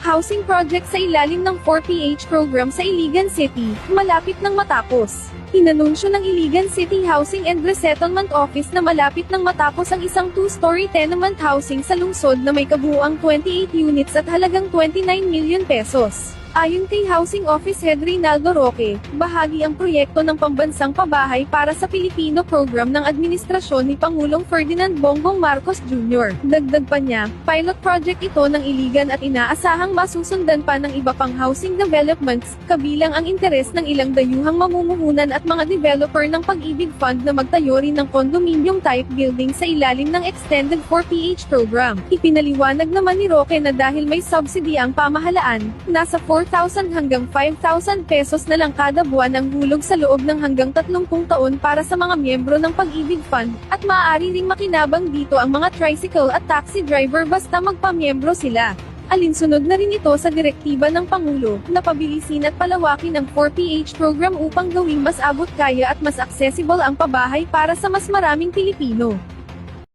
Housing project sa ilalim ng 4PH program sa Iligan City, malapit nang matapos. Inanunsyo ng Iligan City Housing and Resettlement Office na malapit nang matapos ang isang 2-story tenement housing sa lungsod na may kabuuang 28 units at halagang 29 million pesos. Ayon kay Housing Office Head Reynaldo Roque, bahagi ang proyekto ng Pambansang Pabahay para sa Pilipino program ng administrasyon ni Pangulong Ferdinand Bongbong Marcos Jr. Dagdag pa niya, pilot project ito ng Iligan at inaasahang masusundan pa ng iba pang housing developments, kabilang ang interes ng ilang dayuhang mamumuhunan at mga developer ng Pag-ibig Fund na magtayo rin ng condominium-type building sa ilalim ng Extended 4PH program. Ipinaliwanag naman ni Roque na dahil may subsidy ang pamahalaan, nasa 4,000 hanggang 5,000 pesos na lang kada buwan ang hulog sa loob ng hanggang 30 taon para sa mga miyembro ng Pag-ibig Fund, at maaari ring makinabang dito ang mga tricycle at taxi driver basta magpamiyembro sila. Alinsunod na rin ito sa direktiba ng Pangulo, na pabilisin at palawakin ang 4PH program upang gawing mas abot kaya at mas accessible ang pabahay para sa mas maraming Pilipino.